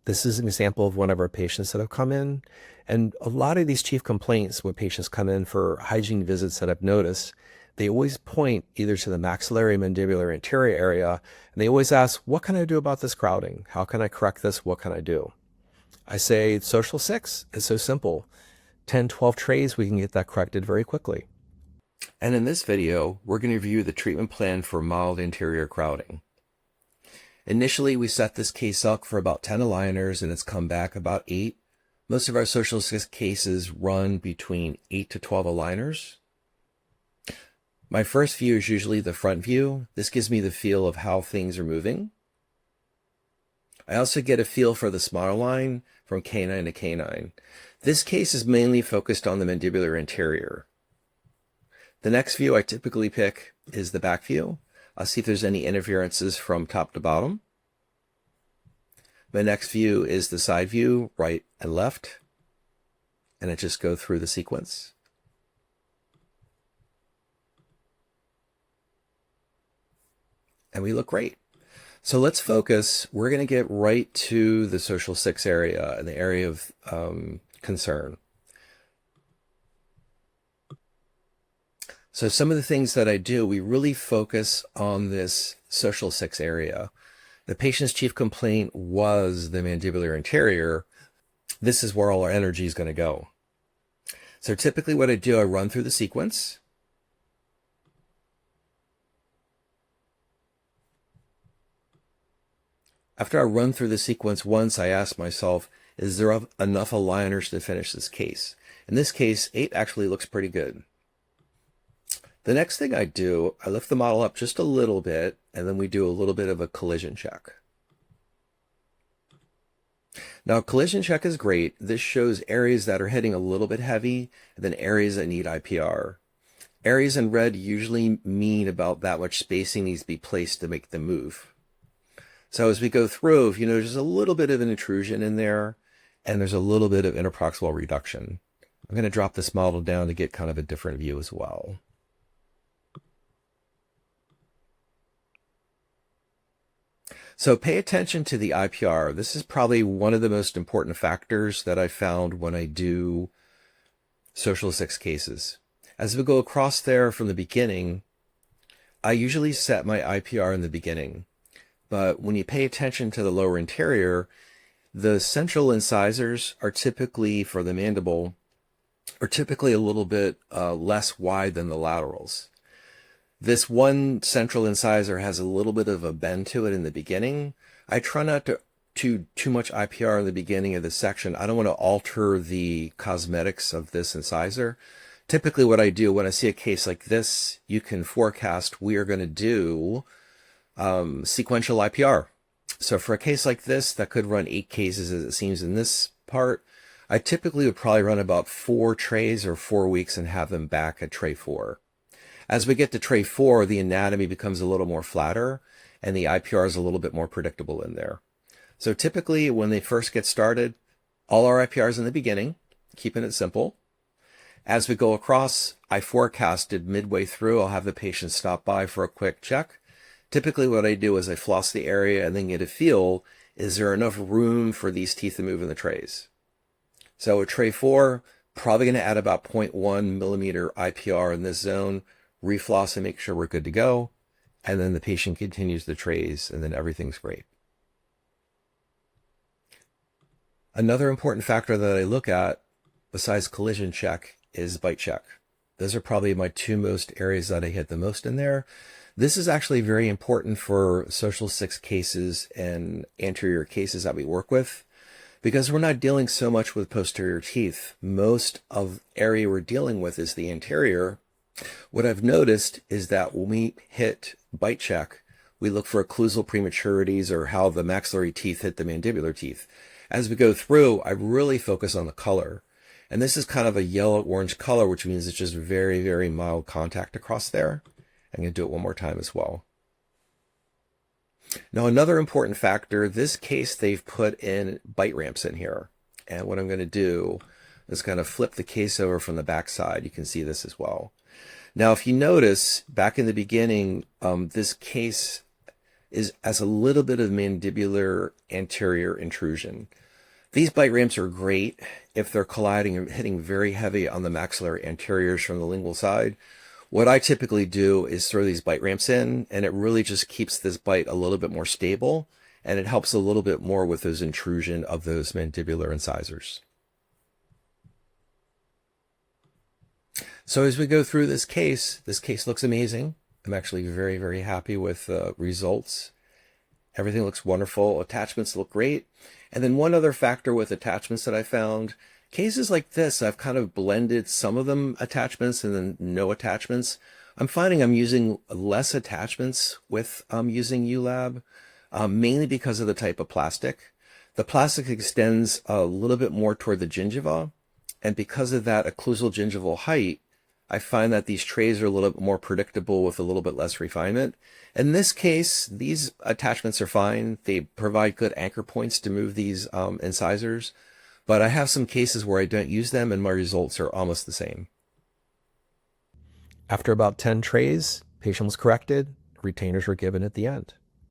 This is an example of one of our patients that have come in. And a lot of these chief complaints when patients come in for hygiene visits that I've noticed, they always point either to the maxillary mandibular anterior area, and they always ask, what can I do about this crowding? How can I correct this? What can I do? I say, social 6 is so simple. 10, 12 trays, we can get that corrected very quickly. And in this video, we're going to review the treatment plan for mild anterior crowding. Initially, we set this case up for about 10 aligners, and it's come back about 8. Most of our social 6 cases run between 8 to 12 aligners. My first view is usually the front view. This gives me the feel of how things are moving. I also get a feel for the smile line from canine to canine. This case is mainly focused on the mandibular anterior. The next view I typically pick is the back view. I'll see if there's any interferences from top to bottom. My next view is the side view, right and left. And I just go through the sequence. And we look great. So let's focus. We're going to get right to the social 6 area and the area of concern. So some of the things that I do, we really focus on this social 6 area. The patient's chief complaint was the mandibular anterior. This is where all our energy is going to go. So typically what I do, I run through the sequence. After I run through the sequence once, I ask myself, is there enough aligners to finish this case? In this case, 8 actually looks pretty good. The next thing I do, I lift the model up just a little bit, and then we do a little bit of a collision check. Now, collision check is great. This shows areas that are hitting a little bit heavy, and then areas that need IPR. Areas in red usually mean about that much spacing needs to be placed to make them move. So as we go through, if you notice, there's a little bit of an intrusion in there, and there's a little bit of interproximal reduction. I'm going to drop this model down to get kind of a different view as well. So pay attention to the IPR. This is probably one of the most important factors that I found when I do social 6 cases. As we go across there from the beginning, I usually set my IPR in the beginning. But when you pay attention to the lower anterior, the central incisors are typically, for the mandible, are typically a little bit less wide than the laterals. This one central incisor has a little bit of a bend to it in the beginning. I try not to too much IPR in the beginning of the section. I don't want to alter the cosmetics of this incisor. Typically what I do when I see a case like this, you can forecast we are going to do sequential IPR. So for a case like this, that could run 8 cases as it seems in this part, I typically would probably run about 4 trays or 4 weeks and have them back at tray 4. As we get to tray 4, the anatomy becomes a little more flatter and the IPR is a little bit more predictable in there. So typically when they first get started, all our IPRs in the beginning, keeping it simple. As we go across, I forecasted midway through, I'll have the patient stop by for a quick check. Typically what I do is I floss the area and then get a feel, is there enough room for these teeth to move in the trays? So at tray 4, probably going to add about 0.1 millimeter IPR in this zone, refloss and make sure we're good to go, and then the patient continues the trays and then everything's great. Another important factor that I look at besides collision check is bite check. Those are probably my 2 most areas that I hit the most in there. This is actually very important for social 6 cases and anterior cases that we work with, because we're not dealing so much with posterior teeth. Most of the area we're dealing with is the anterior. What I've noticed is that when we hit bite check, we look for occlusal prematurities or how the maxillary teeth hit the mandibular teeth. As we go through, I really focus on the color. And this is kind of a yellow-orange color, which means it's just very, very mild contact across there. I'm going to do it one more time as well. Now, another important factor, this case, they've put in bite ramps in here. And what I'm going to do is kind of flip the case over from the back side. You can see this as well. Now, if you notice back in the beginning, this case has a little bit of mandibular anterior intrusion. These bite ramps are great if they're colliding and hitting very heavy on the maxillary anteriors from the lingual side. What I typically do is throw these bite ramps in, and it really just keeps this bite a little bit more stable, and it helps a little bit more with those intrusion of those mandibular incisors. So as we go through this case looks amazing. I'm actually very, very happy with the results. Everything looks wonderful. Attachments look great. And then one other factor with attachments that I found, cases like this, I've kind of blended some of them attachments and then no attachments. I'm finding I'm using less attachments with using uLab, mainly because of the type of plastic. The plastic extends a little bit more toward the gingiva, and because of that occlusal gingival height, I find that these trays are a little bit more predictable with a little bit less refinement. In this case, these attachments are fine. They provide good anchor points to move these incisors, but I have some cases where I don't use them and my results are almost the same. After about 10 trays, patient was corrected, retainers were given at the end.